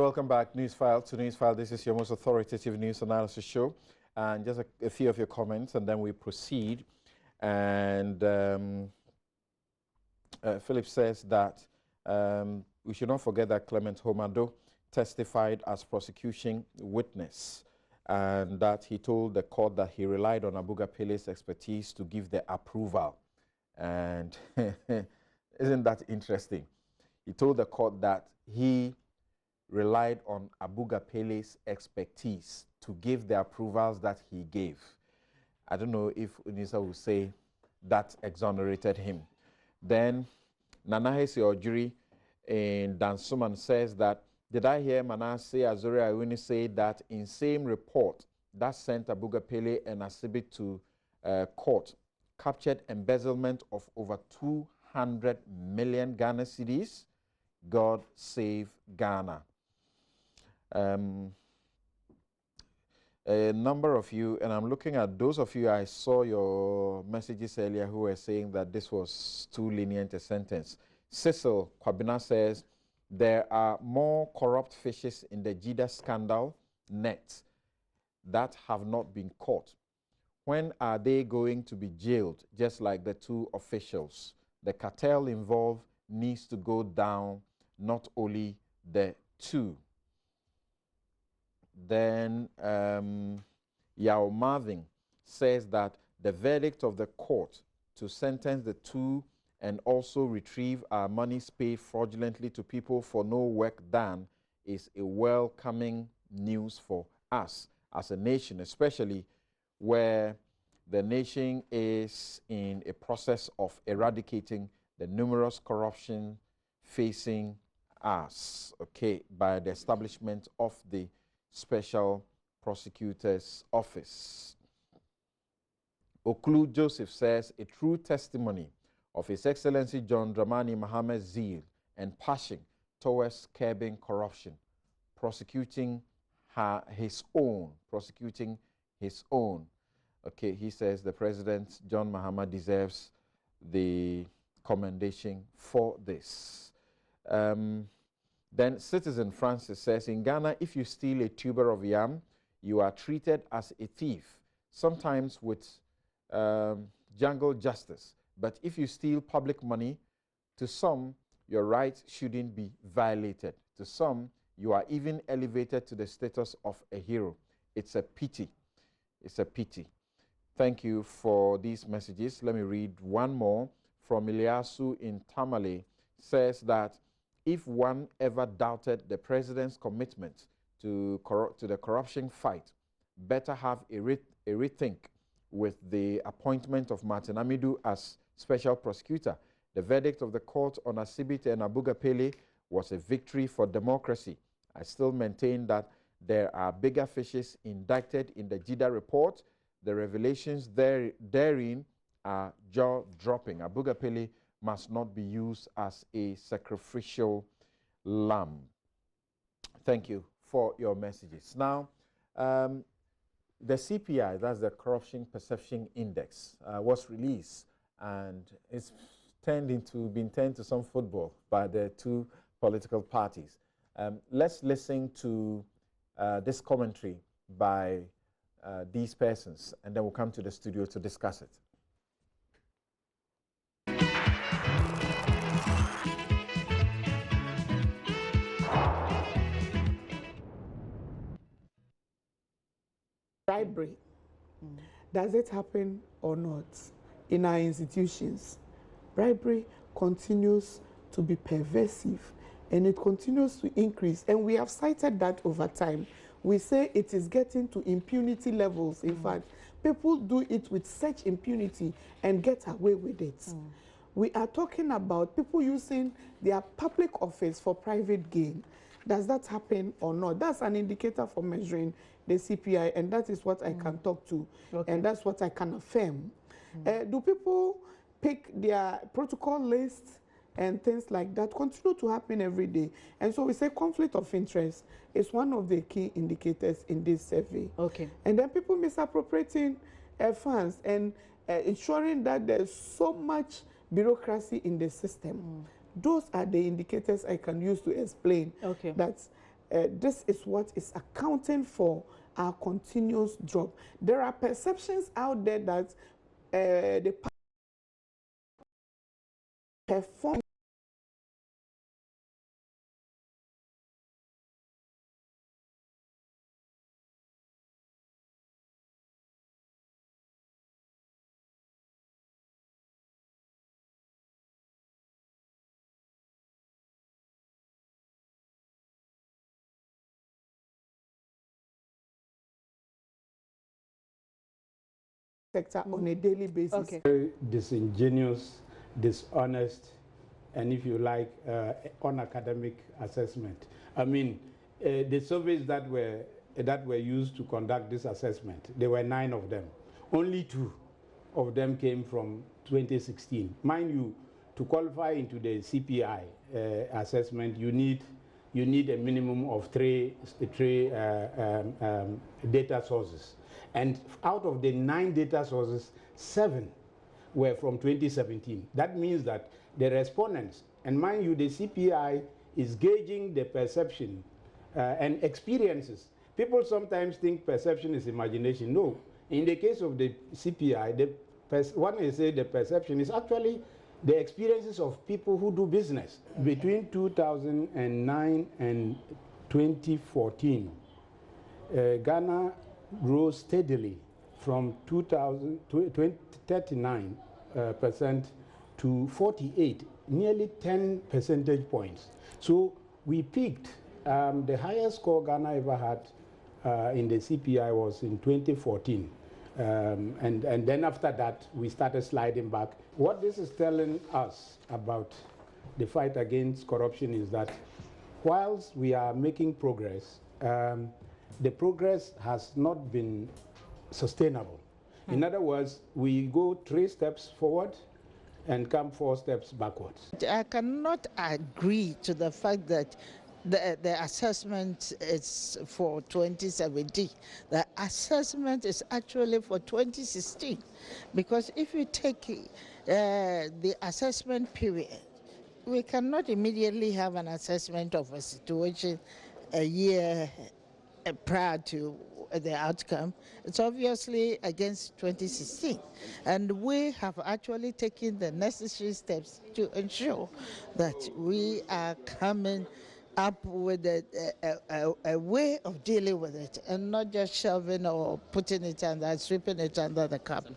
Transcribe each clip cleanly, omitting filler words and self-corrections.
You're welcome back, Newsfile. To Newsfile, this is your most authoritative news analysis show. And just a few of your comments, and then we proceed. And Philip says that we should not forget that Clement Homado testified as prosecution witness, and that he told the court that he relied on Abuga Pele's expertise to give the approval. And isn't that interesting? He told the court that he relied on Abuga Pele's expertise to give the approvals that he gave. I don't know if Unisa will say that exonerated him. Then Nanahesi Ojiri in Dansuman says that, did I hear Manasseh Azuri Awuni say that in same report that sent Abuga Pele and Asibi to court captured embezzlement of over 200 million Ghana cedis? God save Ghana. A number of you, and I'm looking at those of you, I saw your messages earlier who were saying that this was too lenient a sentence. Cecil Kwabina says, there are more corrupt fishes in the JIDA scandal net that have not been caught. When are they going to be jailed, just like the two officials? The cartel involved needs to go down, not only the two. Then Yao Marvin says that the verdict of the court to sentence the two and also retrieve our monies paid fraudulently to people for no work done is a welcoming news for us as a nation, especially where the nation is in a process of eradicating the numerous corruption facing us, okay, by the establishment of the Special Prosecutor's Office. Oklu Joseph says, a true testimony of His Excellency John Dramani Mohammed's zeal and passion towards curbing corruption, prosecuting his own. Okay, he says the President, John Mahama, deserves the commendation for this. Then Citizen Francis says, in Ghana, if you steal a tuber of yam, you are treated as a thief, sometimes with jungle justice. But if you steal public money, to some, your rights shouldn't be violated. To some, you are even elevated to the status of a hero. It's a pity. It's a pity. Thank you for these messages. Let me read one more from Iliasu in Tamale. Says that if one ever doubted the president's commitment to the corruption fight, better have a rethink with the appointment of Martin Amidu as special prosecutor. The verdict of the court on Asibit and Abuga Pele was a victory for democracy. I still maintain that there are bigger fishes indicted in the JIDA report. The revelations therein are jaw-dropping. Abuga Pele must not be used as a sacrificial lamb. Thank you for your messages. Now, the CPI, that's the Corruption Perception Index, was released, and it's been turned to some football by the two political parties. Let's listen to this commentary by these persons, and then we'll come to the studio to discuss it. Bribery. Does it happen or not in our institutions? Bribery continues to be pervasive, and it continues to increase, and we have cited that over time. We say it is getting to impunity levels. In fact, people do it with such impunity and get away with it. We are talking about people using their public office for private gain. Does that happen or not? That's an indicator for measuring the CPI, and that is what I can talk to, and that's what I can affirm. Do people pick their protocol lists and things like that? Continue to happen every day. And so we say conflict of interest is one of the key indicators in this survey. And then people misappropriating funds and ensuring that there's so much bureaucracy in the system. Those are the indicators I can use to explain that this is what is accounting for our continuous drop. There are perceptions out there that the performance sector on a daily basis. Okay. Very disingenuous, dishonest, and if you like, unacademic assessment. I mean, the surveys that were used to conduct this assessment, there were 9 of them. Only 2 of them came from 2016. Mind you, to qualify into the CPI assessment, you need a minimum of 3 data sources. And out of the 9 data sources, 7 were from 2017. That means that the respondents, and mind you, the CPI is gauging the perception and experiences. People sometimes think perception is imagination. No. In the case of the CPI, one is say the perception is actually the experiences of people who do business. Between 2009 and 2014, Ghana rose steadily from 39% to 48, nearly 10 percentage points. So we peaked. The highest score Ghana ever had in the CPI was in 2014. And then after that, we started sliding back. What this is telling us about the fight against corruption is that whilst we are making progress, the progress has not been sustainable. In other words, we go 3 steps forward and come 4 steps backwards. I cannot agree to the fact that the assessment is for 2017. The assessment is actually for 2016, because if you take the assessment period, we cannot immediately have an assessment of a situation a year prior to the outcome. It's obviously against 2016, and we have actually taken the necessary steps to ensure that we are coming up with a way of dealing with it, and not just shelving or putting it under, sweeping it under the carpet.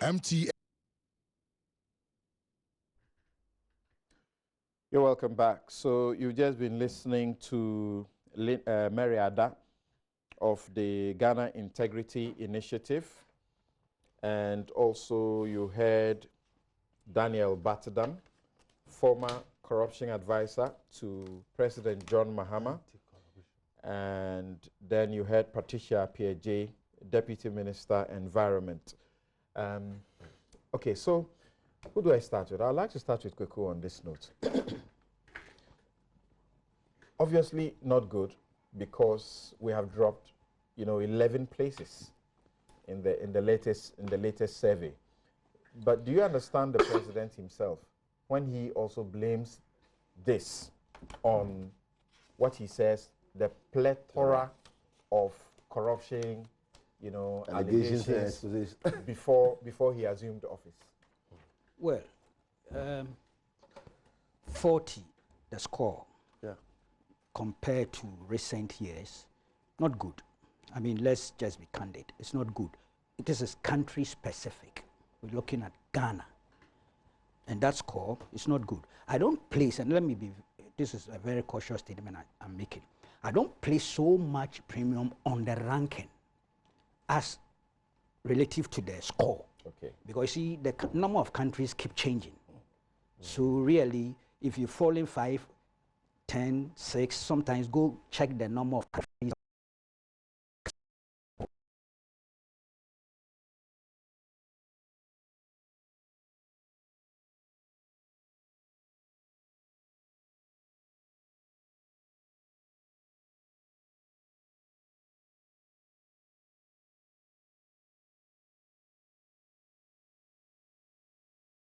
MTA. You're welcome back. So you've just been listening to Mary Ada of the Ghana Integrity Initiative, and also you heard Daniel Batadam, former corruption advisor to President John Mahama, and then you heard Patricia Pierre-J, Deputy Minister, Environment. Okay, so who do I start with? I'd like to start with Kweku on this note. Obviously not good, because we have dropped, 11 places in the latest survey. But do you understand the president himself when he also blames this on what he says, the plethora of corruption, allegations before he assumed office? Well, 40, the score, compared to recent years, not good. I mean, let's just be candid. It's not good. This is country specific. We're looking at Ghana, and that score is not good. I don't place, and let me be, this is a very cautious statement I'm making. I don't place so much premium on the ranking as relative to the score. Okay. Because you see, the number of countries keep changing. So really, if you fall in 5, 10, 6, sometimes go check the number of countries.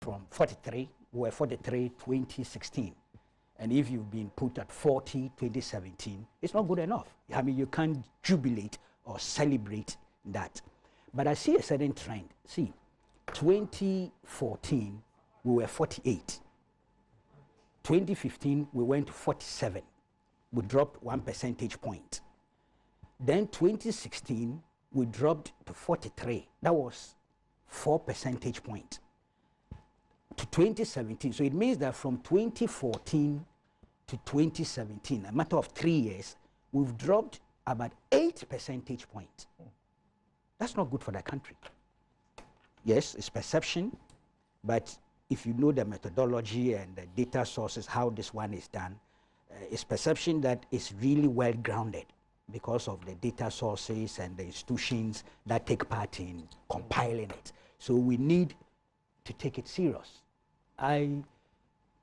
From 43 we were 43, 2016. And if you've been put at 40, 2017, it's not good enough. I mean, you can't jubilate or celebrate that. But I see a certain trend. See, 2014, we were 48. 2015, we went to 47. We dropped 1 percentage point. Then 2016, we dropped to 43. That was 4 percentage points. To 2017, so it means that from 2014 to 2017, a matter of 3 years, we've dropped about 8 percentage points. That's not good for the country. Yes, it's perception, but if you know the methodology and the data sources, how this one is done, it's perception that is really well grounded because of the data sources and the institutions that take part in compiling it. So we need to take it serious. I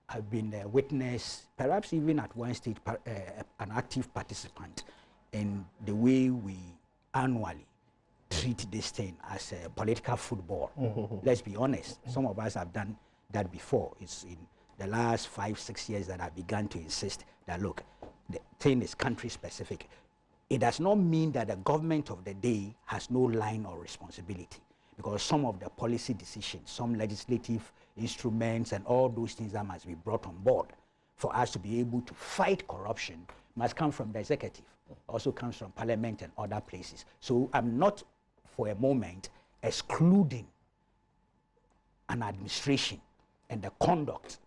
have been a witness, perhaps even at one stage, an active participant in the way we annually treat this thing as a political football. Let's be honest, some of us have done that before. It's in the last 5, 6 years that I began to insist that, look, the thing is country specific. It does not mean that the government of the day has no line or responsibility, because some of the policy decisions, some legislative instruments and all those things that must be brought on board for us to be able to fight corruption must come from the executive, also comes from parliament and other places. So I'm not for a moment excluding an administration and the conduct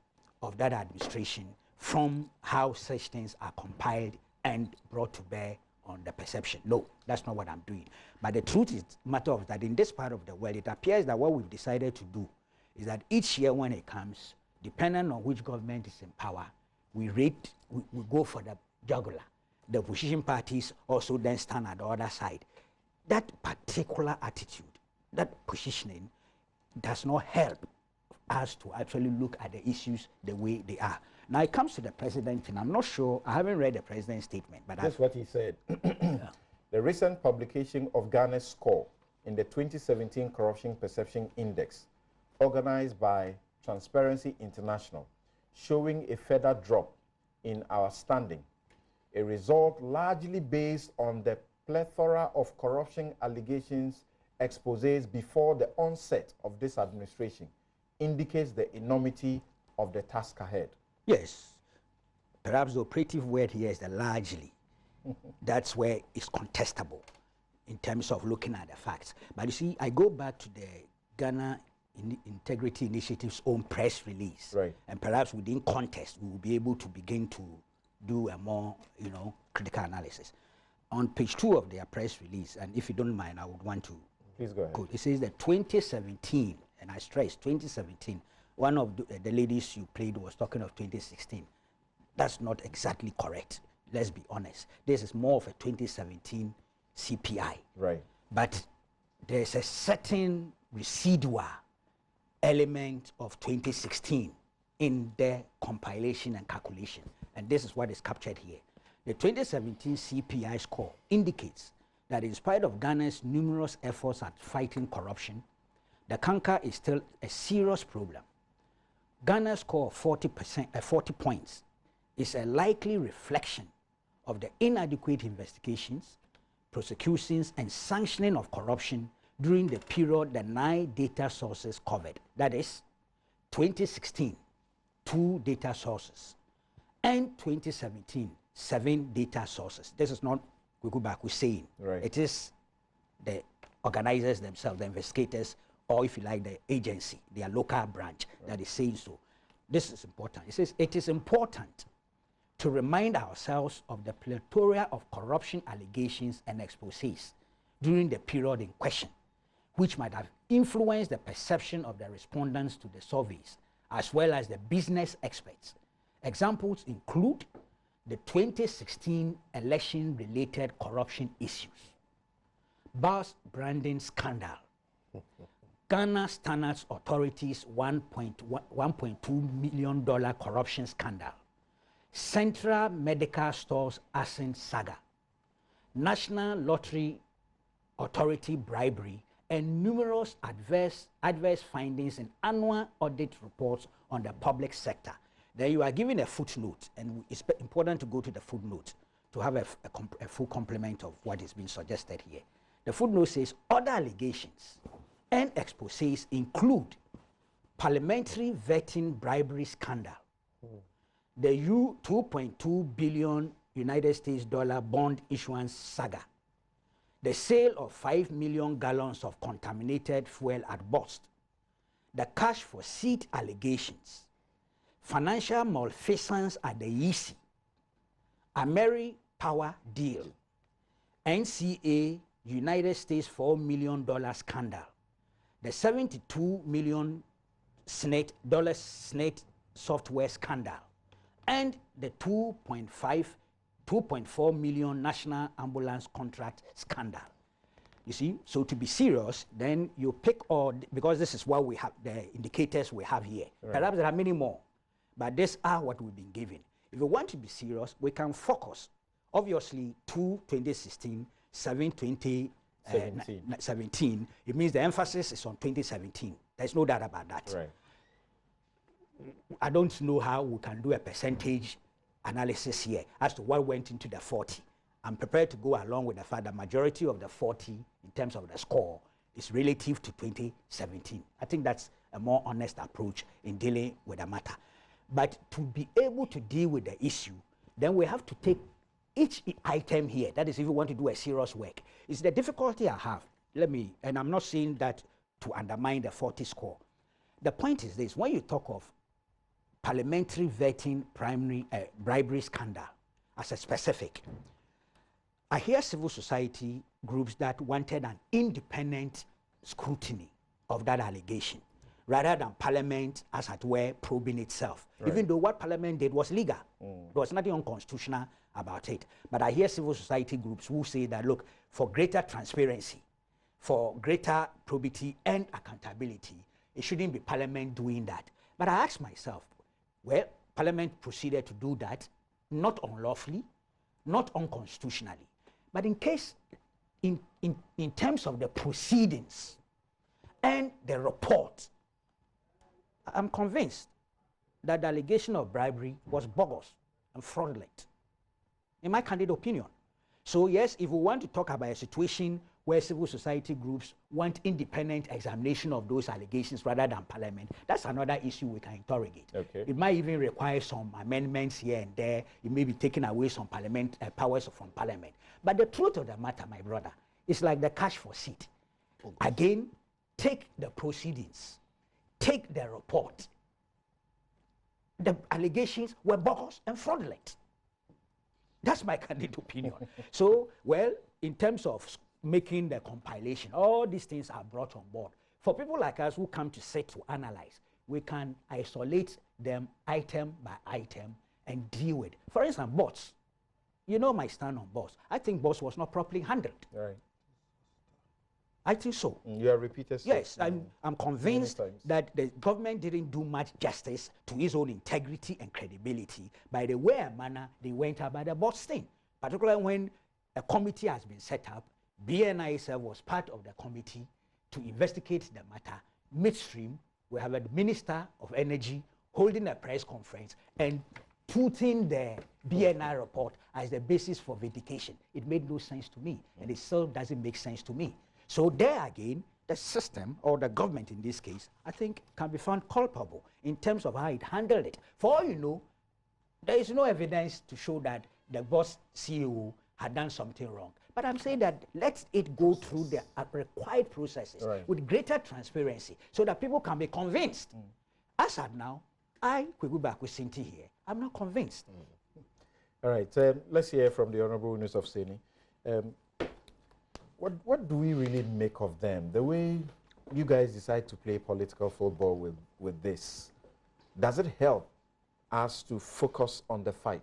of that administration from how such things are compiled and brought to bear on the perception. No, that's not what I'm doing. But the truth is, matter of that, in this part of the world, it appears that what we've decided to do is that each year when it comes, depending on which government is in power, we go for the jugular. The opposition parties also then stand at the other side. That particular attitude, that positioning, does not help us to actually look at the issues the way they are. Now it comes to the president, and I'm not sure, I haven't read the president's statement, but that's what he said. Yeah. The recent publication of Ghana's score in the 2017 Corruption Perception Index, organized by Transparency International, showing a further drop in our standing, a result largely based on the plethora of corruption allegations exposés before the onset of this administration, indicates the enormity of the task ahead. Yes. Perhaps the operative word here is the largely. That's where it's contestable in terms of looking at the facts. But you see, I go back to the Ghana Integrity Initiative's own press release. Right. And perhaps within context, we will be able to begin to do a more, critical analysis. On page 2 of their press release, and if you don't mind, I would want to Please go ahead. quote. It says that 2017, and I stress 2017, one of the ladies you played was talking of 2016. That's not exactly correct. Let's be honest. This is more of a 2017 CPI. Right. But there's a certain residual element of 2016 in the compilation and calculation. And this is what is captured here. The 2017 CPI score indicates that in spite of Ghana's numerous efforts at fighting corruption, the canker is still a serious problem. Ghana's score of 40 points is a likely reflection of the inadequate investigations, prosecutions, and sanctioning of corruption during the period the 9 data sources covered. That is, 2016, 2 data sources, and 2017, 7 data sources. This is not we're saying. Right. It is the organizers themselves, the investigators, or if you like, the agency, their local branch, that is saying so. This is important. It says it is important to remind ourselves of the plethora of corruption allegations and exposés during the period in question, which might have influenced the perception of the respondents to the surveys, as well as the business experts. Examples include the 2016 election-related corruption issues, bus branding scandal, Ghana Standards Authority's $1.2 million corruption scandal, Central Medical Stores arson saga, National Lottery Authority bribery and numerous adverse findings in annual audit reports on the public sector. Then you are given a footnote, and it's important to go to the footnote to have a full complement of what is being suggested here. The footnote says other allegations and exposés include parliamentary vetting bribery scandal, the $2.2 billion United States bond issuance saga, the sale of 5 million gallons of contaminated fuel at Bost, the cash for seat allegations, financial malfeasance at the EC, Ameri Power deal, NCA United States $4 million scandal, the $72 million SNET software scandal, and the 2.4 million national ambulance contract scandal. You see, so to be serious, then you pick all, because this is what we have, the indicators we have here. Right. Perhaps there are many more, but these are what we've been given. If we want to be serious, we can focus. Obviously, 2016, 2017, it means the emphasis is on 2017. There's no doubt about that. Right. I don't know how we can do a percentage analysis here as to what went into the 40. I'm prepared to go along with the fact that majority of the 40 in terms of the score is relative to 2017. I think that's a more honest approach in dealing with the matter. But to be able to deal with the issue, then we have to take each item here. That is, if you want to do a serious work. It's the difficulty I have. And I'm not saying that to undermine the 40 score. The point is this: when you talk of parliamentary vetting bribery scandal as a specific, I hear civil society groups that wanted an independent scrutiny of that allegation, rather than Parliament, as it were, probing itself. Right. Even though what Parliament did was legal. There was nothing unconstitutional about it. But I hear civil society groups who say that, look, for greater transparency, for greater probity and accountability, it shouldn't be Parliament doing that. But I ask myself, well, Parliament proceeded to do that, not unlawfully, not unconstitutionally. But in terms of the proceedings and the report, I'm convinced that the allegation of bribery was bogus and fraudulent, in my candid opinion. So yes, if we want to talk about a situation where civil society groups want independent examination of those allegations rather than Parliament, that's another issue we can interrogate. Okay. It might even require some amendments here and there. It may be taking away some powers from Parliament. But the truth of the matter, my brother, is like the cash for seat. Again, take the proceedings, take the report. The allegations were bogus and fraudulent. That's my candid opinion. So, well, in terms of making the compilation, all these things are brought on board. For people like us who come to sit to analyze, we can isolate them item by item and deal with. For instance, bots. You know my stand on bots. I think bots was not properly handled. Right. I think so. You are repeated. Yes, I'm convinced that the government didn't do much justice to its own integrity and credibility by the way and manner they went about the bots thing. Particularly when a committee has been set up, BNI itself was part of the committee to investigate the matter. Midstream, we have a Minister of Energy holding a press conference and putting the BNI report as the basis for vindication. It made no sense to me, and it still doesn't make sense to me. So there again, the system, or the government in this case, I think can be found culpable in terms of how it handled it. For all you know, there is no evidence to show that the boss CEO had done something wrong. But I'm saying that let it go through the required processes with greater transparency so that people can be convinced. As of now, I could go back with Sinti here. I'm not convinced. All right, let's hear from the Honorable Yunus of Seni. What do we really make of them? The way you guys decide to play political football with this, does it help us to focus on the fight?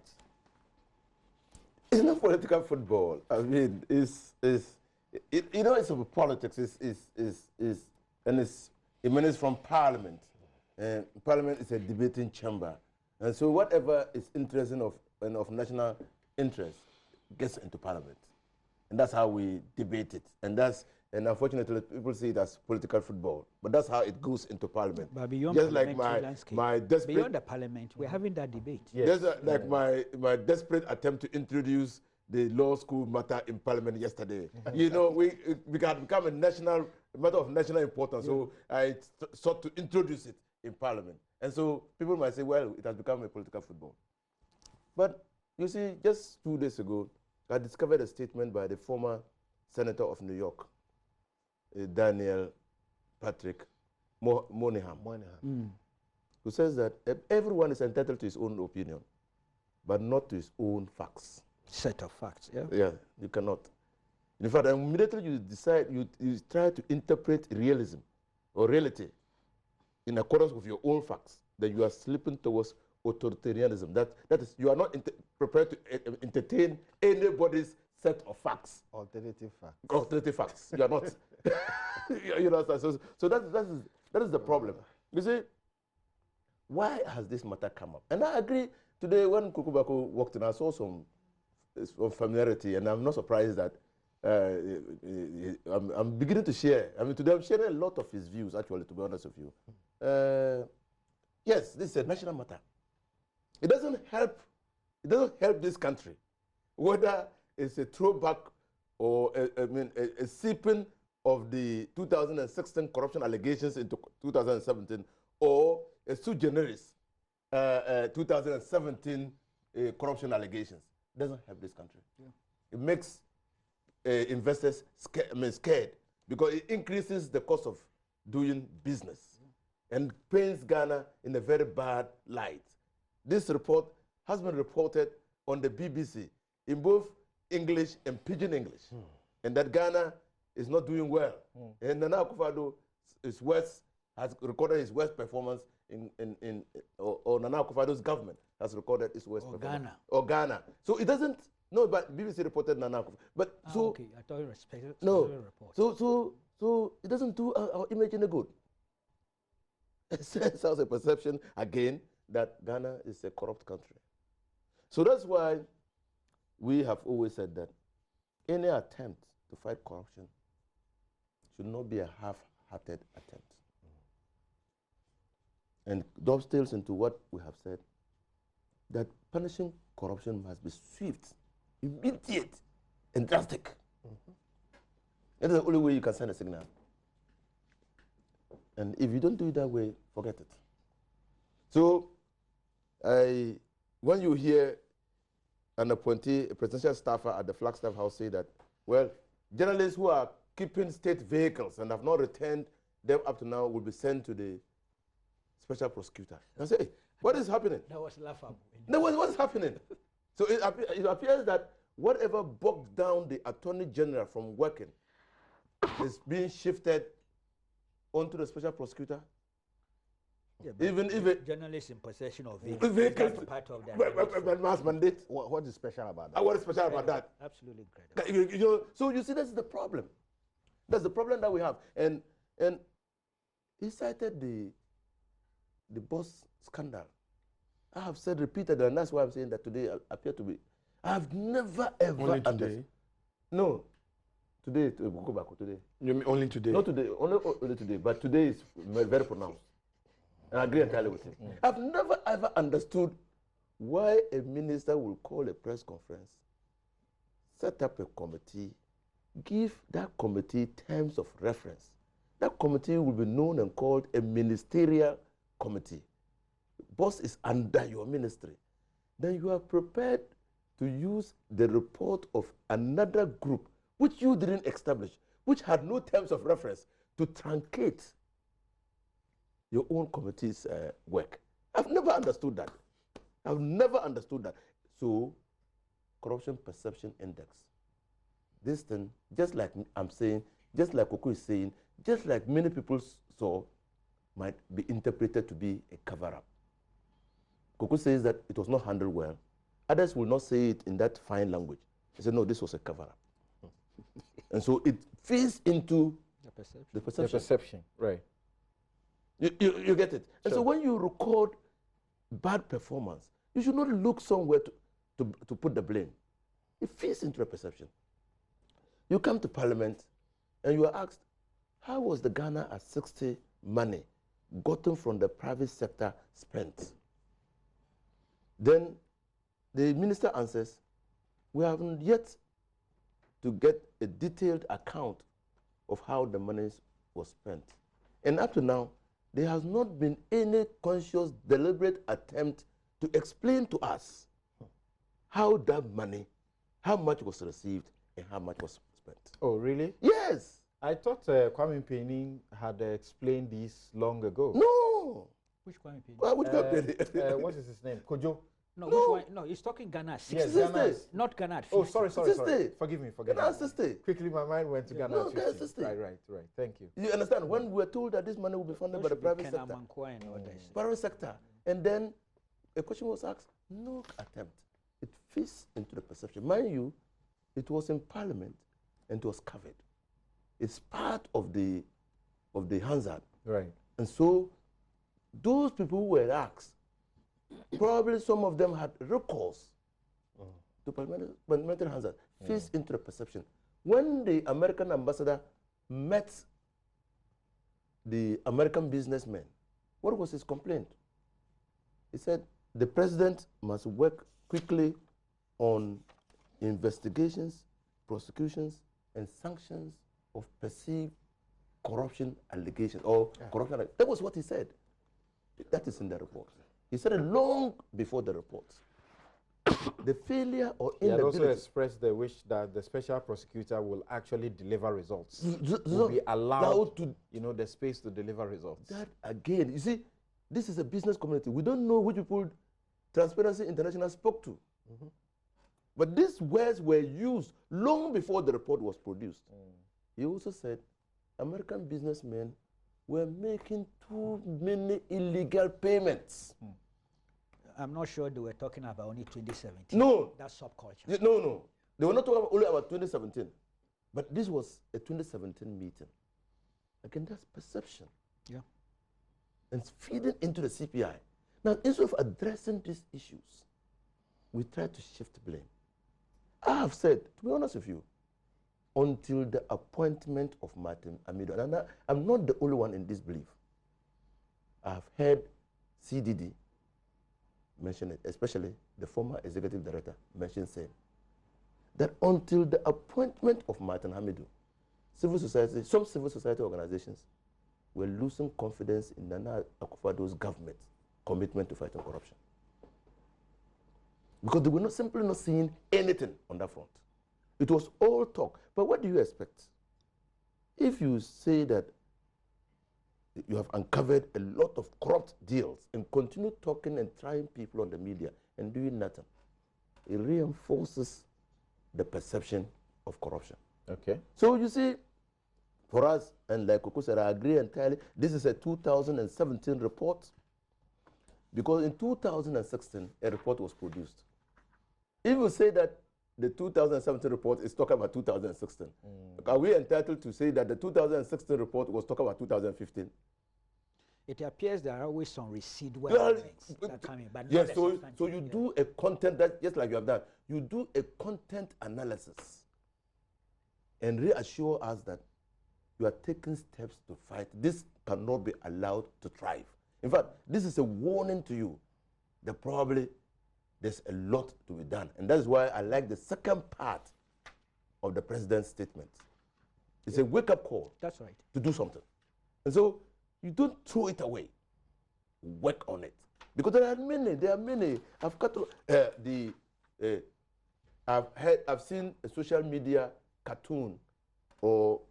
It's not political football. I mean, it's about politics. And it emanates from Parliament. And Parliament is a debating chamber. And so whatever is interesting of national interest gets into Parliament. And that's how we debate it. And that's And unfortunately, people see it as political football. But that's how it goes into parliament. But beyond just like landscape, my desperate... Beyond the parliament, we're having that debate. Yes. Just like my desperate attempt to introduce the law school matter in parliament yesterday. You know, we can become a matter of national importance. So I sought to introduce it in parliament. And so people might say, well, it has become a political football. But you see, just 2 days ago, I discovered a statement by the former senator of New York, Daniel Patrick Moynihan, who says that everyone is entitled to his own opinion, but not to his own facts. Set of facts, yeah? Yeah, you cannot. In fact, immediately you decide, you try to interpret realism or reality in accordance with your own facts, then you are slipping towards authoritarianism. That is, you are not prepared to entertain anybody's set of facts. Alternative facts. Alternative facts. You are not. You know, so that is the problem. You see, why has this matter come up? And I agree. Today, when Kukubako walked in, I saw some familiarity, and I'm not surprised that I'm beginning to share. I mean, today I'm sharing a lot of his views, actually, to be honest with you. Yes, this is a national matter. It doesn't help this country, whether it's a throwback or a seeping of the 2016 corruption allegations into 2017, or a sui generis 2017 corruption allegations. It doesn't help this country. Yeah. It makes investors scared because it increases the cost of doing business and paints Ghana in a very bad light. This report has been reported on the BBC in both English and Pidgin English, and that Ghana is not doing well. And Nana Akufo-Addo has recorded his worst performance or Nana Akufo-Addo's government has recorded its worst performance. Ghana. So it doesn't. No, but BBC reported Nana Akufo. But so okay, I thought you respected. No, so it doesn't do our image any good. It sends out a perception again that Ghana is a corrupt country. So that's why we have always said that any attempt to fight corruption should not be a half-hearted attempt. And dovetails into what we have said, that punishing corruption must be swift, immediate, and drastic. That is the only way you can send a signal. And if you don't do it that way, forget it. So, when you hear an appointee, a presidential staffer at the Flagstaff House say that, well, journalists who are keeping state vehicles and have not returned them up to now will be sent to the special prosecutor. I say, hey, what is happening? That was laughable. No, what's happening? So it appears that whatever bogged down the Attorney General from working is being shifted onto the special prosecutor. Yeah, even if journalists in possession of vehicles, part of that mass mandate. What is special about that? What is special about that? Absolutely incredible. So you see, that's the problem. That's the problem that we have. And he cited the boss scandal. I have said repeatedly, and that's why I'm saying that today appear to be. I have never ever only today. No, today we'll go back today. You mean only today? Not today, only today, but today is very pronounced. And I agree entirely with him. I've never ever understood why a minister will call a press conference, set up a committee, give that committee terms of reference. That committee will be known and called a ministerial committee. Boss is under your ministry. Then you are prepared to use the report of another group, which you didn't establish, which had no terms of reference, to truncate your own committee's work. I've never understood that. I've never understood that. So, corruption perception index. This thing, just like I'm saying, just like Koko is saying, just like many people saw, might be interpreted to be a cover-up. Koko says that it was not handled well. Others will not say it in that fine language. They say, no, this was a cover-up. And so it feeds into the perception. The perception, right. You get it? And so when you record bad performance, you should not look somewhere to put the blame. It feeds into a perception. You come to Parliament and you are asked, how was the Ghana at 60 money gotten from the private sector spent? Then the minister answers, we haven't yet to get a detailed account of how the money was spent. And up to now, there has not been any conscious, deliberate attempt to explain to us how that money, how much was received and how much was spent. Oh, really? Yes. I thought Kwame Penin had explained this long ago. No. Which one? Which What is his name? Kojo? No, No. which one? No, he's talking Ghana at 60. Yes, Ghana. Ghana. Not Ghana at 50. Oh, sorry. 60. Forgive me. Ghana at 60. Quickly, my mind went to Ghana No, at Ghana 50. 60. Right. Thank you. You understand? When we were told that this money will be funded by the private sector. Private sector. And then a question was asked, no attempt. It fits into the perception. Mind you, it was in Parliament and it was covered. It's part of the Hansard. Right. And so those people who were asked, probably some of them had recourse to parliamentary Hansard. Fits into the perception. When the American ambassador met the American businessman, what was his complaint? He said the president must work quickly on investigations, prosecutions, and sanctions of perceived corruption allegations or corruption. That was what he said. That is in the report. He said it long before the report. The failure or He had inability. also expressed the wish that the special prosecutor will actually deliver results. Will be allowed to, the space to deliver results. That again, you see, this is a business community. We don't know which people Transparency International spoke to. But these words were used long before the report was produced. He also said American businessmen were making too many illegal payments. I'm not sure they were talking about only 2017. No. That's subculture. No. They were not talking only about 2017. But this was a 2017 meeting. Again, that's perception. Yeah. And it's feeding into the CPI. Now, instead of addressing these issues, we try to shift blame. I have said, to be honest with you, until the appointment of Martin Amido, and I'm not the only one in this belief. I have heard CDD mention it, especially the former executive director mentioned saying that until the appointment of Martin Hamidu, some civil society organizations were losing confidence in Nana Akufo-Addo's government commitment to fighting corruption. Because they were not simply not seeing anything on that front. It was all talk. But what do you expect? If you say that you have uncovered a lot of corrupt deals and continue talking and trying people on the media and doing nothing, it reinforces the perception of corruption. Okay. So you see, for us, and like Koko said, I agree entirely, this is a 2017 report, because in 2016, a report was produced. If you say that the 2017 report is talking about 2016, are we entitled to say that the 2016 report was talking about 2015? It appears there are always some residual Well, elements that come in, but yes, not so you do a content, that just like you have done, you do a content analysis and reassure us that you are taking steps to fight. This cannot be allowed to thrive. In fact, this is a warning to you that probably there's a lot to be done. And that's why I like the second part of the president's statement. It's a wake-up call. That's right. To do something. And so you don't throw it away. Work on it. Because there are many. I've got to, I've seen a social media cartoon or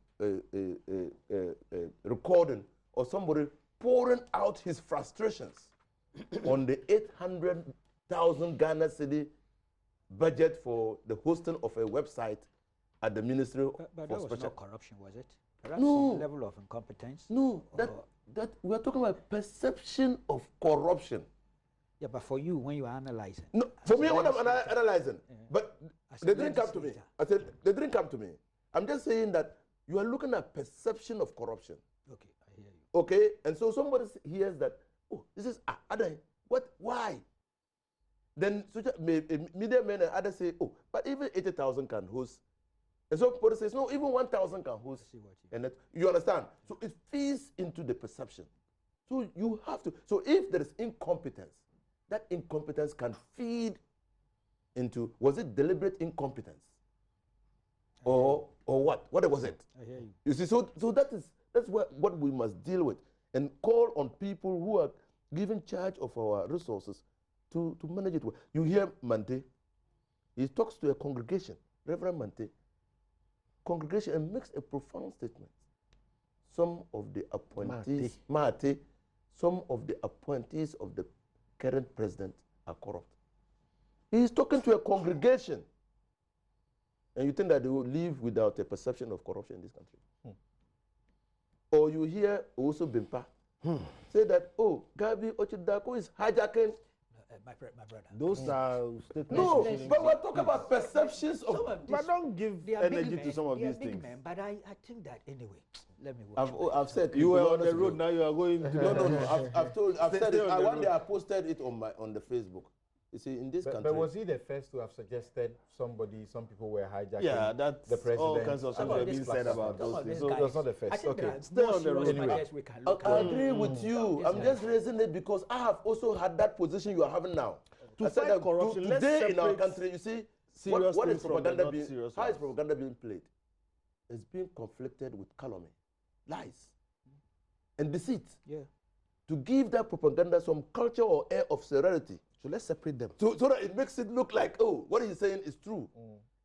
recording of somebody pouring out his frustrations on the 800,000 Ghana cedi budget for the hosting of a website at the Ministry but for that was Special. not corruption, was it? Perhaps No. some level of incompetence. No, that we are talking about perception of corruption. Yeah, but for you, when you are analyzing. No, for me, when I'm legislator, analyzing, but as a they didn't come to me. legislator. I said they didn't come to me. I'm just saying that you are looking at perception of corruption. Okay, I hear you. Okay, and so somebody hears that, oh, this is Adai. What? Why? Then media men and others say, oh, but even 80,000 can host And so people say, no, even 1,000 can host. And that, you understand? So it feeds into the perception. So you have to. So if there is incompetence, that incompetence can feed into, was it deliberate incompetence? Or what? What was it? I hear you. You see, so that's what we must deal with, and call on people who are given charge of our resources to manage it well. You hear Mante, he talks to a congregation, Reverend Mante, congregation, and makes a profound statement. Some of the appointees, Mate, some of the appointees of the current president are corrupt. He is talking to a congregation. And you think that they will live without a perception of corruption in this country? Or you hear also Bimpa say that, oh, Gabi Ochidako is hijacking. My brother. Those are statements. No, but we're talking about perceptions of. But don't give energy to some of these things. Men, but I think that anyway. Let me. I've said You were on the road, now you are going to. No. I've said it. One day I posted it on the Facebook. You see, in this country. But was he the first to have suggested some people were hijacking that's the president? all kinds of stuff have been said about those things. So that's not the first. Okay. Stay on the road. Anyway. I agree with you. I'm just raising it because I have also had that position you are having now. To fight corruption, let's today in our separate country, you see, serious what is things from the propaganda not being, serious how is ones. propaganda being played? It's being conflicted with calumny, lies, and deceit. Yeah. To give that propaganda some culture or air of serenity. So let's separate them. So that it makes it look like, oh, what he's saying is true.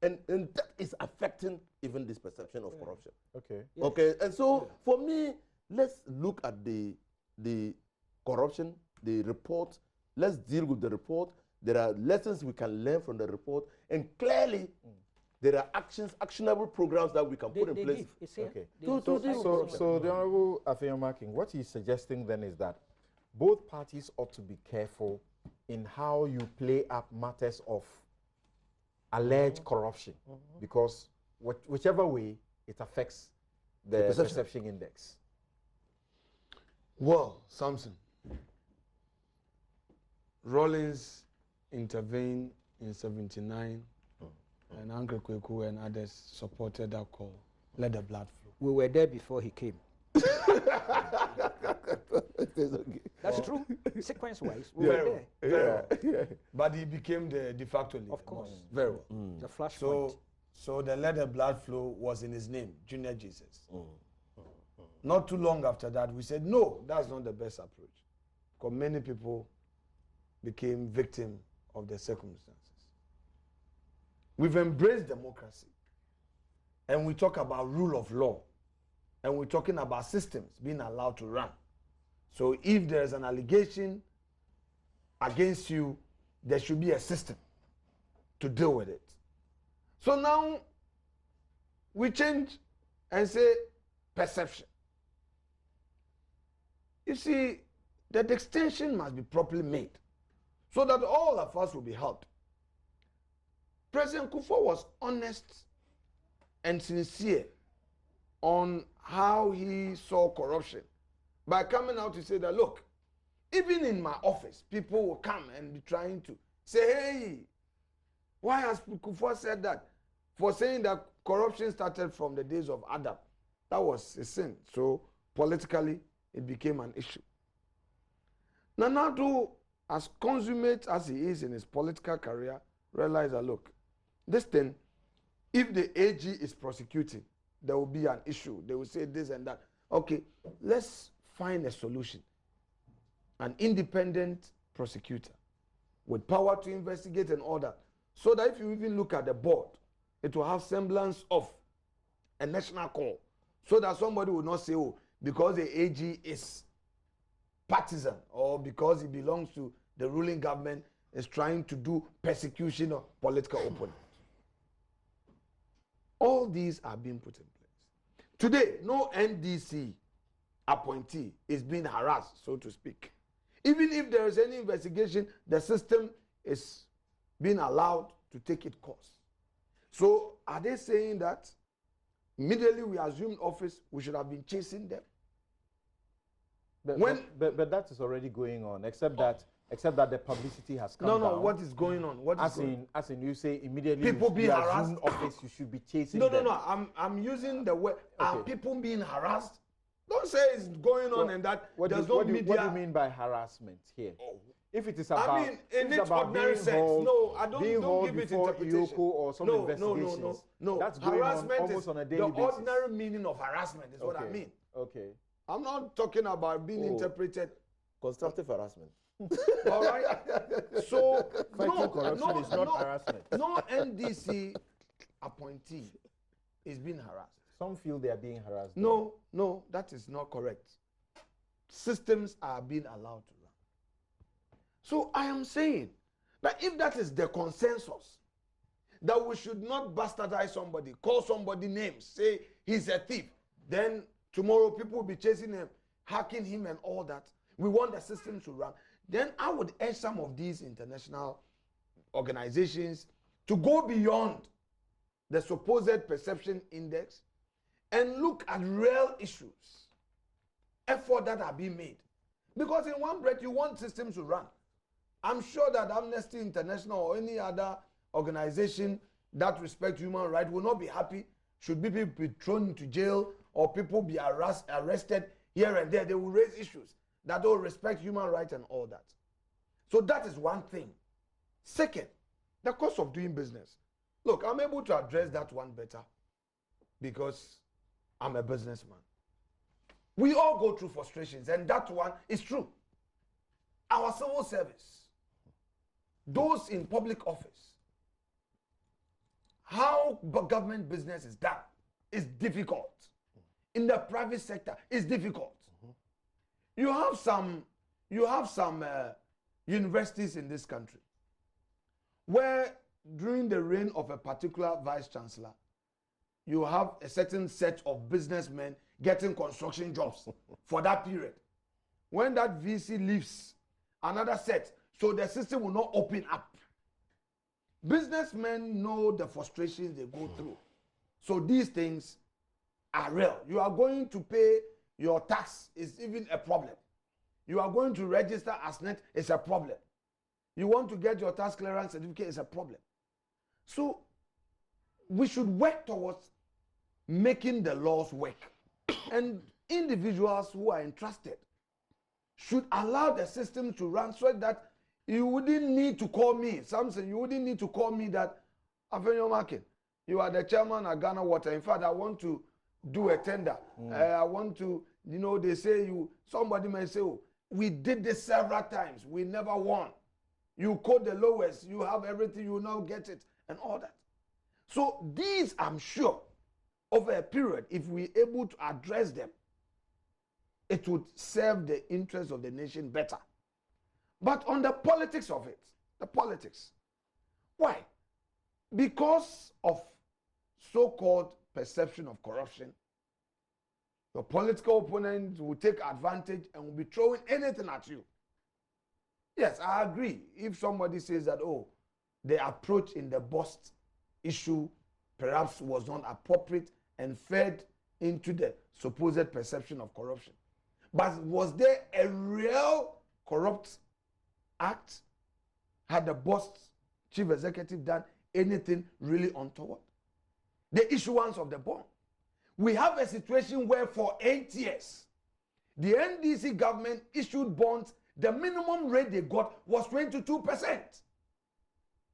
And that is affecting even this perception of corruption. Okay. Yes. Okay, and so for me, let's look at the corruption, the report. Let's deal with the report. There are lessons we can learn from the report, and clearly there are actionable programs that we can put in place. Okay. So the Honorable Afeoma King, what he's suggesting then is that both parties ought to be careful in how you play up matters of alleged corruption, because whichever way it affects the perception index. Well, Samson, Rawlings intervened in 79, and Uncle Kweku and others supported that call. Let the blood flow. We were there before he came. That's true. Sequence-wise, we were there. But he became the de facto leader. Of course. Very well. The flashpoint. So the let the blood flow was in his name, Junior Jesus. Not too long after that, we said, no, that's not the best approach. Because many people became victim of the circumstances. We've embraced democracy. And we talk about rule of law. And we're talking about systems being allowed to run. So if there's an allegation against you, there should be a system to deal with it. So now we change and say perception. You see, the distinction must be properly made so that all of us will be helped. President Kufuor was honest and sincere on how he saw corruption by coming out to say that, look, even in my office, people will come and be trying to say, hey, why has Kufuor said that? For saying that corruption started from the days of Adam. That was a sin. So politically, it became an issue. Nana Addo, as consummate as he is in his political career, realized that, look, this thing, if the AG is prosecuting, there will be an issue. They will say this and that. Okay, let's find a solution. An independent prosecutor with power to investigate and all that. So that if you even look at the board, it will have semblance of a national call. So that somebody will not say, oh, because the AG is partisan or because he belongs to the ruling government, is trying to do persecution of political opponents. All these are being put in place. Today, no NDC appointee is being harassed, so to speak. Even if there is any investigation, the system is being allowed to take its course. So are they saying that immediately we assumed office, we should have been chasing them? But that is already going on, except that except that the publicity has come No, down. what is going on? What is going on? As in you say immediately People you being harassed. assume office, you should be chasing No, them. I'm using the word. Are Okay. people being harassed? Don't say it's going on and that there's no media. What do you mean by harassment here? Oh. If it is about, I mean, in if it's its about ordinary being sense. hauled, No, I being don't hauled give it before interpretation. EOCO or some investigations. No. That's going on Harassment almost is on a daily the basis. ordinary meaning of harassment is what I mean. Okay. I'm not talking about being interpreted. Constructive harassment. All right. So Fighting corruption is not harassment. No NDC appointee is being harassed. Some feel they are being harassed. No, that is not correct. Systems are being allowed to run. So I am saying that if that is the consensus, that we should not bastardize somebody, call somebody names, say he's a thief, then tomorrow people will be chasing him, hacking him and all that. We want the system to run. Then I would urge some of these international organizations to go beyond the supposed perception index and look at real issues, effort that are being made. Because in one breath, you want systems to run. I'm sure that Amnesty International or any other organization that respects human rights will not be happy should people be thrown into jail or people be arrested here and there. They will raise issues that don't respect human rights and all that. So that is one thing. Second, the cost of doing business. Look, I'm able to address that one better because I'm a businessman. We all go through frustrations, and that one is true. Our civil service, those in public office, how government business is done is difficult. In the private sector, it's difficult. You have some universities in this country where during the reign of a particular vice chancellor, you have a certain set of businessmen getting construction jobs for that period. When that VC leaves, another set, so the system will not open up. Businessmen know the frustrations they go through. So these things are real. You are going to pay your tax is even a problem. You are going to register as net is a problem. You want to get your tax clearance certificate is a problem. So we should work towards making the laws work. And individuals who are entrusted should allow the system to run so that you wouldn't need to call me. Something you wouldn't need to call me that, Afenyo Market, you are the chairman of Ghana Water. In fact, I want to do a tender. I want to, they say somebody may say, oh, we did this several times. We never won. You quote the lowest. You have everything. You will not get it and all that. So these, I'm sure, over a period, if we're able to address them, it would serve the interests of the nation better. But on the politics of it, the politics, why? Because of so-called perception of corruption, the political opponent will take advantage and will be throwing anything at you. Yes, I agree. If somebody says that, oh, the approach in the bust issue perhaps was not appropriate and fed into the supposed perception of corruption. But was there a real corrupt act? Had the boss chief executive done anything really untoward? The issuance of the bond. We have a situation where for 8 years, the NDC government issued bonds. The minimum rate they got was 22%.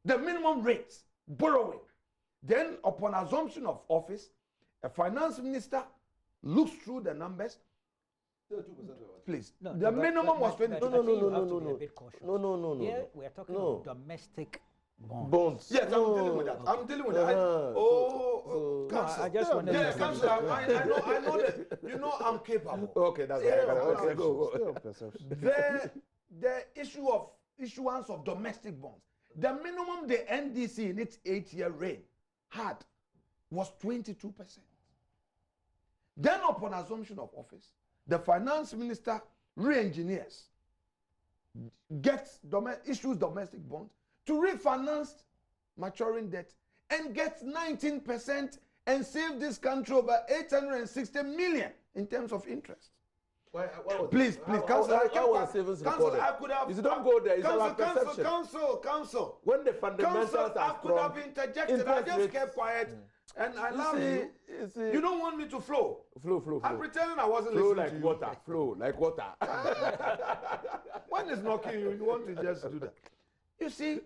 The minimum rate, borrowing. Then upon assumption of office, a finance minister looks through the numbers. 2%. Please. No, the minimum was 22%. No. Here we are talking about domestic Bonds. Yes, I'm dealing with that. I'm dealing with that. Council. I just want to. Yeah, Council. I know that. I'm capable. Okay, that's right. Okay, go. The issue of issuance of domestic bonds. The minimum the NDC in its 8-year reign had was 22%. Then upon assumption of office, the finance minister re-engineers, issues domestic bonds to refinance maturing debt and gets 19% and save this country over 860 million in terms of interest. Please, council. I was savings recorded. I could have. You don't go there. It's our perception. Council. When the fundamentals Council, are I could have interjected. I just kept quiet, and I love you. You don't want me to flow. Flow. I'm pretending I wasn't Flow listening like to you. water. Flow like water. When it's knocking you, you want to just do that. You see,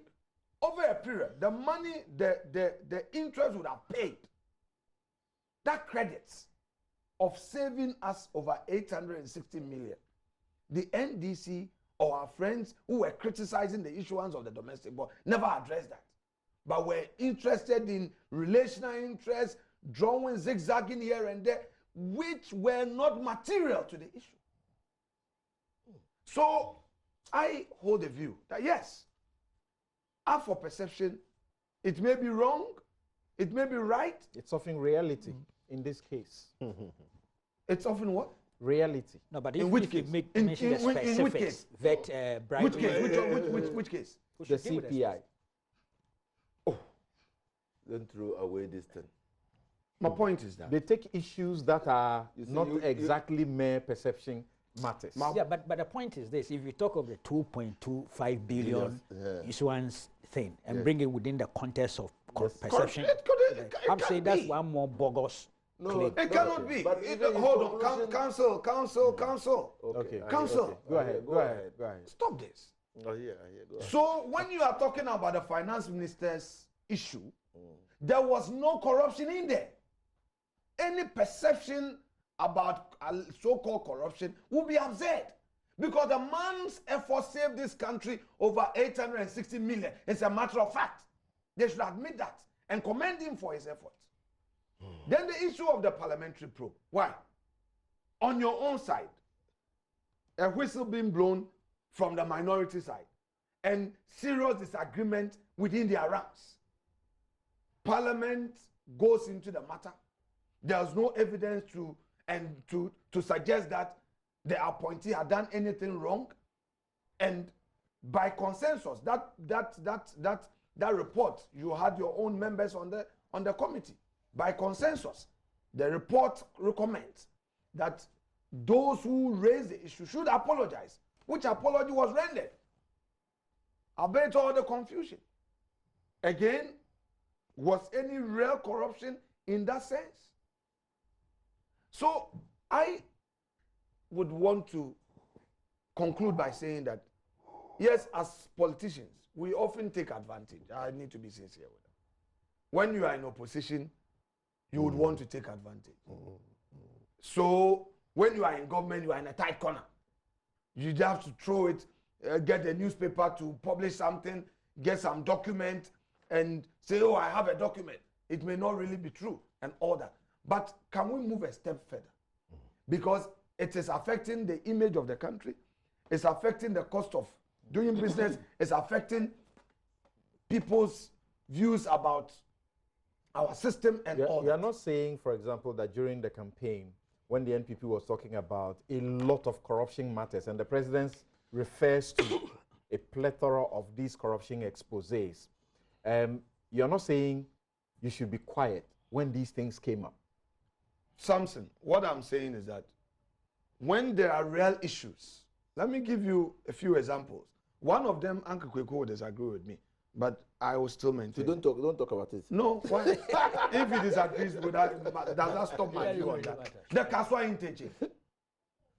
over a period, the money, the interest would have paid. That credits of saving us over 860 million. The NDC or our friends who were criticizing the issuance of the domestic bond never addressed that. But were interested in relational interests, drawing, zigzagging here and there, which were not material to the issue. So I hold a view that yes, as for perception, it may be wrong, it may be right. It's often reality in this case. It's often what? Reality. No, but In if which you case? mention the In which specifics, case? that bribery. Which case? Which case? We The should deal with CPI. Don't throw away this thing. My point is that They take issues that are You see, not you- exactly mere perception matters. Yeah, but the point is this: if you talk of the 2.25 billion Yeah. issuance thing and Yes. bring it within the context of perception, it I'm can't saying that's be. one more bogus claim. It cannot be. But even Hold on, corruption- council. Okay. Council. Okay. Go ahead. Go ahead. Stop this. Oh, yeah. Go ahead. So when you are talking about the finance minister's issue, there was no corruption in there. Any perception about so-called corruption will be absurd, because the man's effort saved this country over 860 million. It's a matter of fact. They should admit that and commend him for his efforts. Then the issue of the parliamentary probe. Why? On your own side, a whistle being blown from the minority side, and serious disagreement within their ranks. Parliament goes into the matter. There's no evidence to suggest that the appointee had done anything wrong, and by consensus, that report, you had your own members on the committee. By consensus, the report recommends that those who raised the issue should apologize, which apology was rendered. Albeit all the confusion. Again, was any real corruption in that sense? So I would want to conclude by saying that, yes, as politicians, we often take advantage. I need to be sincere with that. When you are in opposition, you would want to take advantage. So when you are in government, you are in a tight corner. You have to throw it, get a newspaper to publish something, get some document, and say, oh, I have a document. It may not really be true, and all that. But can we move a step further? Because it is affecting the image of the country. It's affecting the cost of doing business. It's affecting people's views about our system and all You are that. not saying, for example, that during the campaign, when the NPP was talking about a lot of corruption matters, and the president refers to a plethora of these corruption exposés, you're not saying you should be quiet when these things came up. Samson, what I'm saying is that when there are real issues, let me give you a few examples. One of them, Uncle Kweko will disagree with me, but I will still maintain. So don't talk about it. No, why? If he disagrees with that, does that stop my view on that? The Kaswa interchange.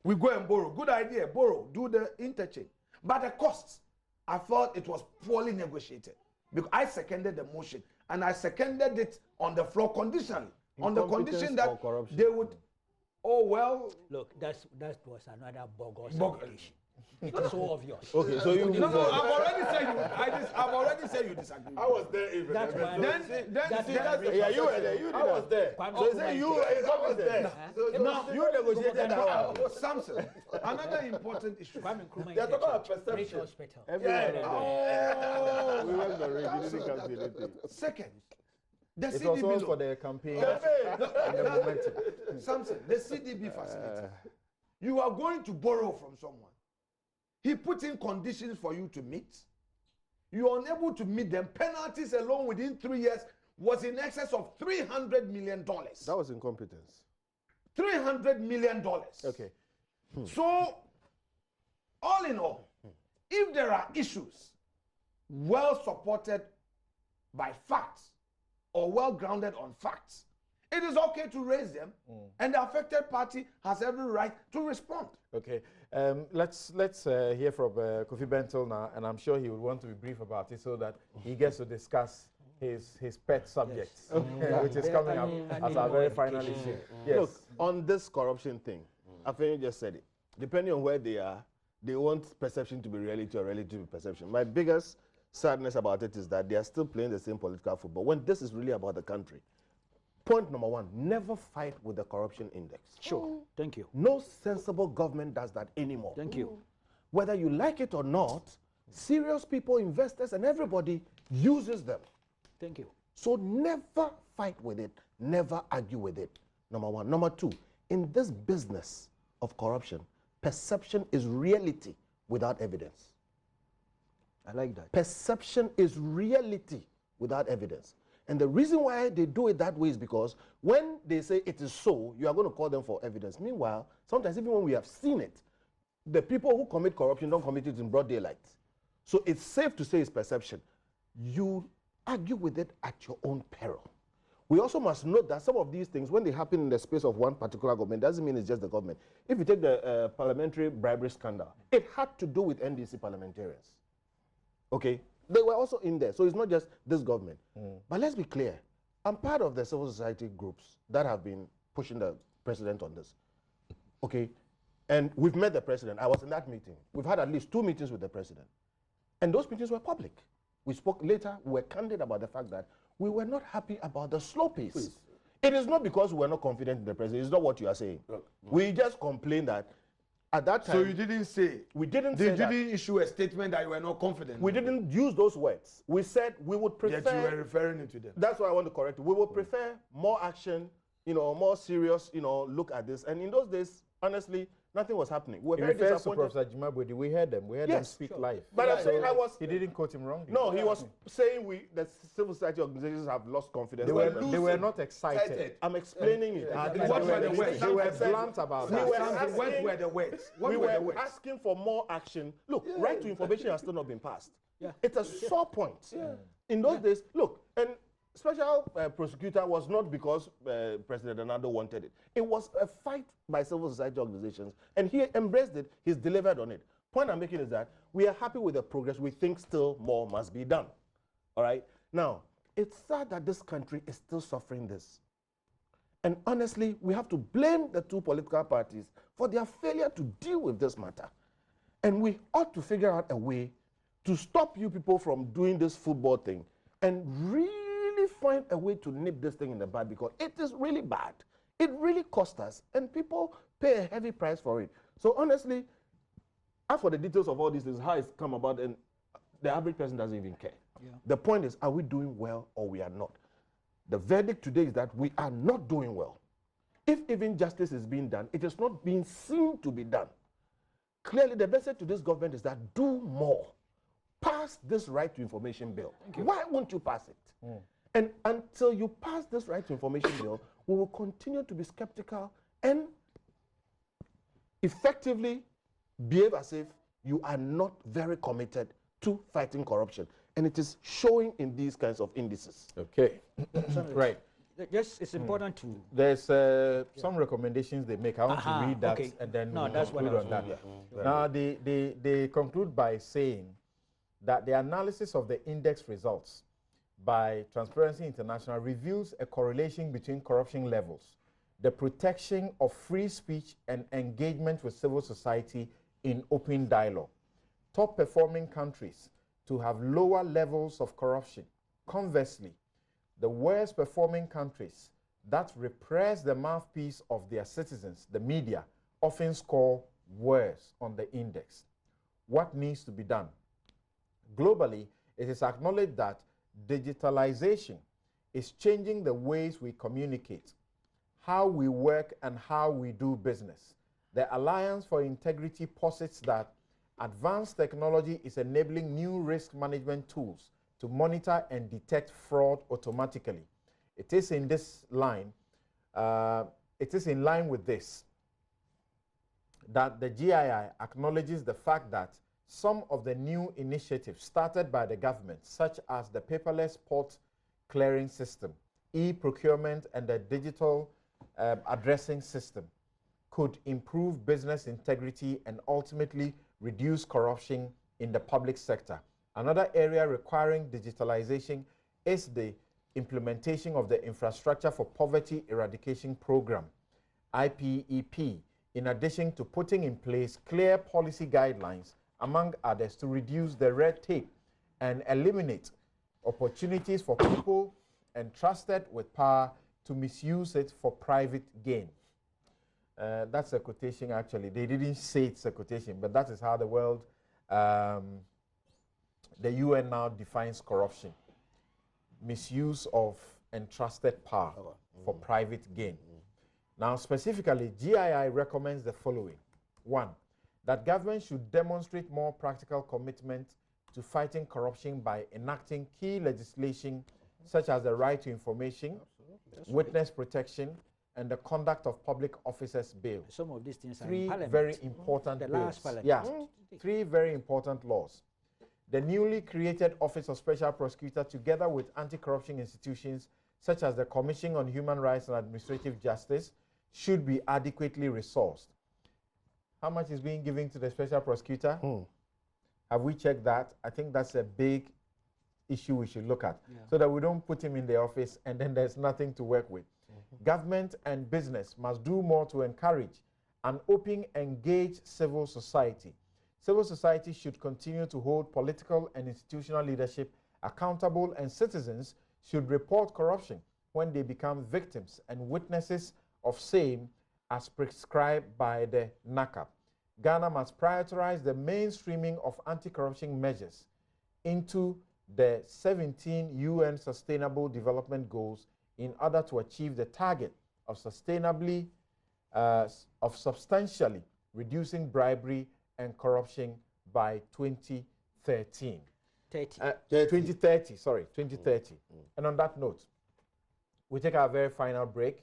We go and borrow. Good idea, borrow, do the interchange. But the costs, I thought it was poorly negotiated. Because I seconded the motion, and I seconded it on the floor conditionally. On the condition that they would, oh well. Look, that was another bogus Bogus. allegation. It is so obvious. Okay, so you No, I've already said you. I've already said you disagree. I was there even. That's why. Yeah, you were there. You did. I was there. So you say you was there. Now You negotiated that one. Samson, another important issue. They're talking about perception. Oh, We went the ring, didn't come to anything. second, the It was CDB all loan. for the campaign and the momentum. Samson, the CDB facility. You are going to borrow from someone. He put in conditions for you to meet. You are unable to meet them. Penalties alone within 3 years was in excess of $300 million. That was incompetence. $300 million. Okay. So, all in all, if there are issues well supported by facts or well grounded on facts, it is okay to raise them, and the affected party has every right to respond. Okay, let's hear from Kofi Bentil now, and I'm sure he would want to be brief about it so that he gets to discuss his pet subjects, which is coming up as our very final issue. Yes. Look, on this corruption thing, I think you just said it. Depending on where they are, they want perception to be reality or reality to be perception. My biggest sadness about it is that they are still playing the same political football when this is really about the country. Point number one, never fight with the corruption index. Sure. Thank you. No sensible government does that anymore. Thank you. Whether you like it or not, serious people, investors, and everybody uses them. Thank you. So never fight with it, never argue with it. Number one. Number two, in this business of corruption, perception is reality without evidence. I like that. Perception is reality without evidence. And the reason why they do it that way is because when they say it is so, you are going to call them for evidence. Meanwhile, sometimes even when we have seen it, the people who commit corruption don't commit it in broad daylight. So it's safe to say it's perception. You argue with it at your own peril. We also must note that some of these things, when they happen in the space of one particular government, doesn't mean it's just the government. If you take the parliamentary bribery scandal, it had to do with NDC parliamentarians. Okay? They were also in there, so it's not just this government. But let's be clear. I'm part of the civil society groups that have been pushing the president on this. Okay? And we've met the president. I was in that meeting. We've had at least 2 meetings with the president. And those meetings were public. We spoke later, we were candid about the fact that we were not happy about the slow pace. Please. It is not because we were not confident in the president. It's not what you are saying. We just complained that at that time. So you didn't say? We didn't say that. They didn't issue a statement that you were not confident? We didn't use those words. We said we would prefer. Yet you were referring to them. That's why I want to correct you. We would prefer more action, more serious, look at this. And in those days, honestly, nothing was happening. We were very refers to disappointed. Professor Jimabodi. We heard them. We heard them speak live. But I'm saying He didn't quote him wrongly. No, he was saying the civil society organizations have lost confidence. They were not excited. I'm explaining it. What were the words? They were blunt about that. What were the words? We were asking for more action. Look, right to information has still not been passed. Yeah. It's a sore point. In those days, look, and special prosecutor was not because President Ronaldo wanted it. It was a fight by civil society organizations, and he embraced it. He's delivered on it. Point I'm making is that we are happy with the progress. We think still more must be done. All right? Now, it's sad that this country is still suffering this. And honestly, we have to blame the two political parties for their failure to deal with this matter. And we ought to figure out a way to stop you people from doing this football thing and really find a way to nip this thing in the bud, because it is really bad. It really costs us, and people pay a heavy price for it. So honestly, as for the details of all these things, how it's come about, and the average person doesn't even care. Yeah. The point is, are we doing well or we are not? The verdict today is that we are not doing well. If even justice is being done, it is not being seen to be done. Clearly, the message to this government is that do more. Pass this right to information bill. Why won't you pass it? And until you pass this right to information bill, we will continue to be skeptical and effectively behave as if you are not very committed to fighting corruption. And it is showing in these kinds of indices. Okay. Right. Yes, it's important to. There's some recommendations they make. I want to read that and then we'll conclude on that. Now, they conclude by saying that the analysis of the index results by Transparency International reveals a correlation between corruption levels, the protection of free speech, and engagement with civil society in open dialogue. Top performing countries to have lower levels of corruption. Conversely, the worst performing countries that repress the mouthpiece of their citizens, the media, often score worse on the index. What needs to be done? Globally, it is acknowledged that digitalization is changing the ways we communicate, how we work, and how we do business. The Alliance for Integrity posits that advanced technology is enabling new risk management tools to monitor and detect fraud automatically. It is in this line, it is in line with this that the GII acknowledges the fact that some of the new initiatives started by the government, such as the paperless port clearing system, e-procurement, and the digital addressing system, could improve business integrity and ultimately reduce corruption in the public sector. Another area requiring digitalization is the implementation of the Infrastructure for Poverty Eradication Program, IPEP, in addition to putting in place clear policy guidelines, among others, to reduce the red tape and eliminate opportunities for people entrusted with power to misuse it for private gain. That's a quotation, actually. They didn't say it's a quotation, but that is how the world, the UN now defines corruption. Misuse of entrusted power for private gain. Now, specifically, GII recommends the following. 1, that government should demonstrate more practical commitment to fighting corruption by enacting key legislation such as the right to information, witness protection, and the conduct of public officers bill. Some of these things are in Three Parliament. very important bills. Last Parliament. Yeah, 3 very important laws. The newly created Office of Special Prosecutor, together with anti-corruption institutions such as the Commission on Human Rights and Administrative Justice, should be adequately resourced. How much is being given to the Special Prosecutor? Have we checked that? I think that's a big issue we should look at, so that we don't put him in the office and then there's nothing to work with. Government and business must do more to encourage an open, engaged civil society. Civil society should continue to hold political and institutional leadership accountable, and citizens should report corruption when they become victims and witnesses of same as prescribed by the NACAP. Ghana must prioritize the mainstreaming of anti-corruption measures into the 17 UN Sustainable Development Goals in order to achieve the target of substantially reducing bribery and corruption by 2013. 2030, sorry, 2030. And on that note, we take our very final break.